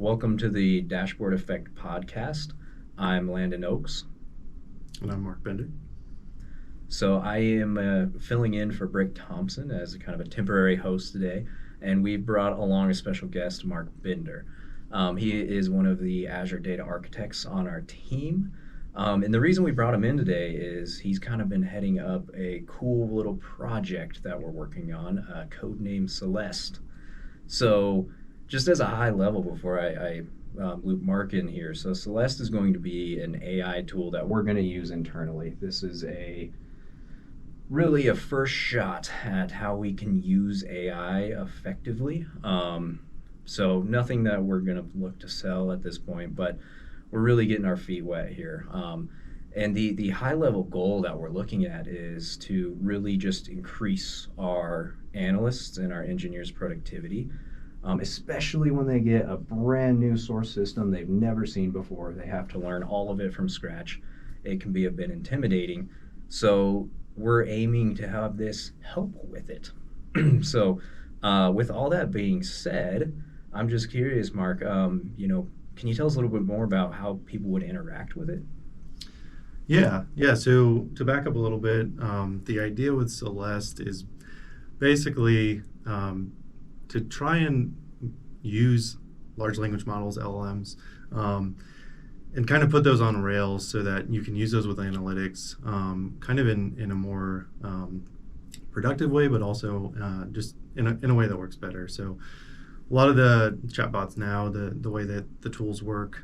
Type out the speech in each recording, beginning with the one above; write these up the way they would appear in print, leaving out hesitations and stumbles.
Welcome to the Dashboard Effect podcast. I'm Landon Oaks. And I'm Mark Bender. So I am filling in for Brick Thompson as a kind of a temporary host today, and we brought along a special guest, Mark Bender. He is one of the Azure Data Architects on our team. And the reason we brought him in today is he's kind of been heading up a cool little project that we're working on, codenamed Celeste. So just as a high level before I loop Mark in here, so Celeste is going to be an AI tool that we're going to use internally. This is really a first shot at how we can use AI effectively. So nothing that we're going to look to sell at this point, but we're really getting our feet wet here. And the high level goal that we're looking at is to really just increase our analysts and our engineers' productivity, especially when they get a brand new source system they've never seen before. They have to learn all of it from scratch. It can be a bit intimidating. So we're aiming to have this help with it. So with all that being said, I'm just curious, Mark, can you tell us a little bit more about how people would interact with it? Yeah. So to back up a little bit, the idea with Celeste is basically to try and use large language models, LLMs, and kind of put those on rails so that you can use those with analytics kind of in a more productive way, but also just in a way that works better. So a lot of the chatbots now, the way that the tools work,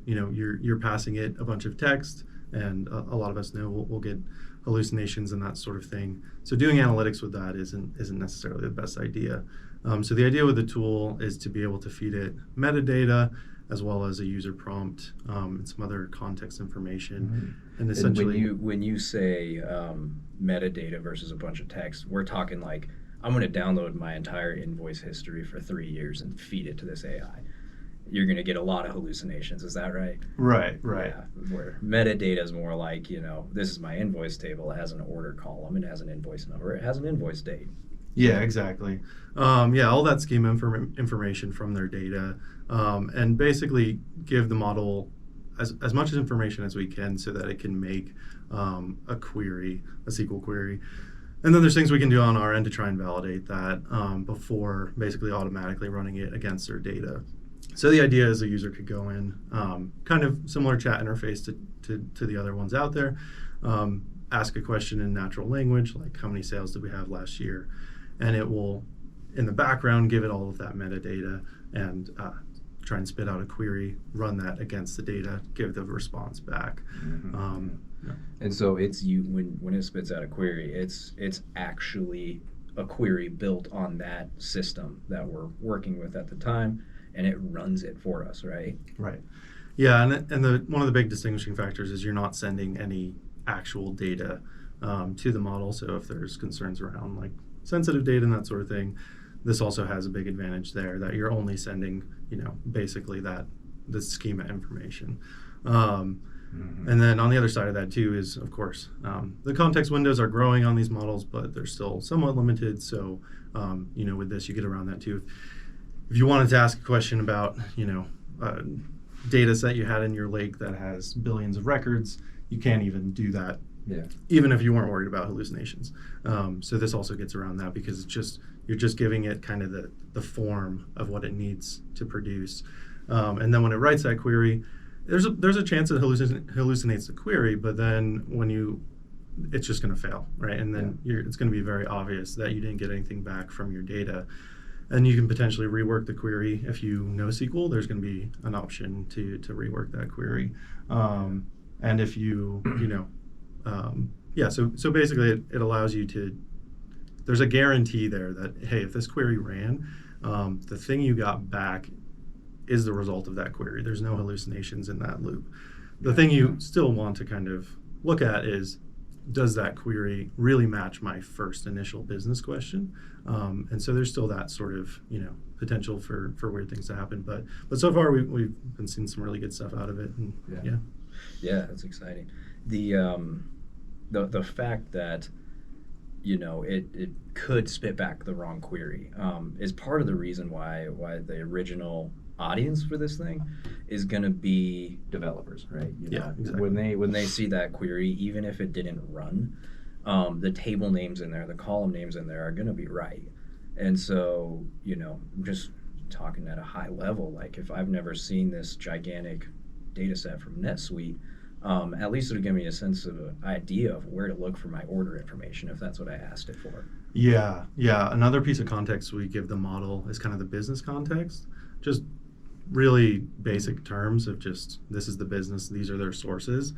you're passing it a bunch of text, and a lot of us know we'll get hallucinations and that sort of thing. So doing analytics with that isn't necessarily the best idea. So the idea with the tool is to be able to feed it metadata as well as a user prompt and some other context information. Mm-hmm. And essentially, when you say metadata versus a bunch of text, we're talking like, I'm going to download my entire invoice history for 3 years and feed it to this AI. You're going to get a lot of hallucinations. Is that right? Right. Yeah, where metadata is more like, this is my invoice table. It has an order column. It has an invoice number. It has an invoice date. Yeah, exactly. All that schema information from their data, and basically give the model as much information as we can so that it can make a query, a SQL query. And then there's things we can do on our end to try and validate that before basically automatically running it against their data. So the idea is a user could go in, kind of similar chat interface to the other ones out there, ask a question in natural language, like how many sales did we have last year? And it will, in the background, give it all of that metadata and try and spit out a query, run that against the data, give the response back. Mm-hmm. And so it's when it spits out a query, it's actually a query built on that system that we're working with at the time, and it runs it for us, right? Right. Yeah, and one of the big distinguishing factors is you're not sending any actual data to the model. So if there's concerns around like sensitive data and that sort of thing, this also has a big advantage there that you're only sending, basically the schema information. Mm-hmm. And then on the other side of that too is, of course, the context windows are growing on these models, but they're still somewhat limited. So, with this, you get around that too. If you wanted to ask a question about, data set you had in your lake that has billions of records, you can't even do that. Yeah. Even if you weren't worried about hallucinations. So this also gets around that because you're just giving it kind of the form of what it needs to produce. And then when it writes that query, there's a chance it hallucinates the query, but then it's just going to fail, right? And then it's going to be very obvious that you didn't get anything back from your data. And you can potentially rework the query. If you know SQL, there's going to be an option to rework that query. And if so basically it allows you to, there's a guarantee there that, hey, if this query ran, the thing you got back is the result of that query. There's no hallucinations in that loop. The thing you still want to kind of look at is, does that query really match my first initial business question? And so there's still that sort of, potential for weird things to happen. But so far we've been seeing some really good stuff out of it. And Yeah, that's exciting. The fact that it could spit back the wrong query is part of the reason why the original audience for this thing is going to be developers, right? You Yeah, know, exactly. when they see that query, even if it didn't run, the table names in there, the column names in there are going to be right. And so, you know, just talking at a high level, like if I've never seen this gigantic data set from NetSuite, at least it'll give me a sense of an idea of where to look for my order information if that's what I asked it for. Yeah, yeah. Another piece of context we give the model is kind of the business context. Just really basic terms of just this is the business, these are their sources.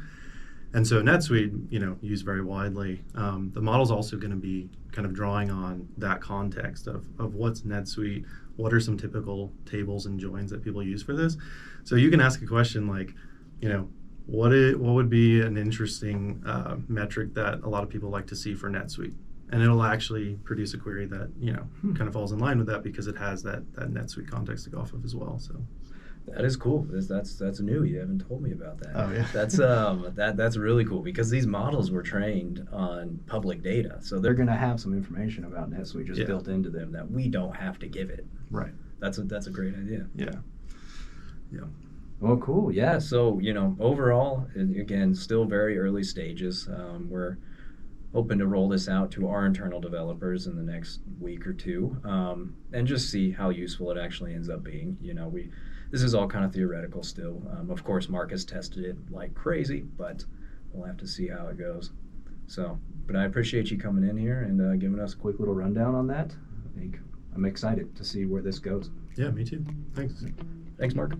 And so NetSuite, you know, used very widely. The model's also going to be kind of drawing on that context of what's NetSuite, what are some typical tables and joins that people use for this. So you can ask a question like, you know, what would be an interesting metric that a lot of people like to see for NetSuite? And it'll actually produce a query that, you know, kind of falls in line with that because it has that NetSuite context to go off of as well. So that is cool. That's new. You haven't told me about that. oh yeah, That's really cool because these models were trained on public data, so they're going to have some information about NetSuite just built into them that we don't have to give it. right. That's a great idea. Yeah, yeah. Well, cool. Yeah. So, you know, overall, again, still very early stages. We're hoping to roll this out to our internal developers in the next week or two, and just see how useful it actually ends up being. You know, this is all kind of theoretical still. Of course, Mark has tested it like crazy, but we'll have to see how it goes. So, but I appreciate you coming in here and giving us a quick little rundown on that. I think I'm excited to see where this goes. Yeah, me too. Thanks. Thanks, Mark.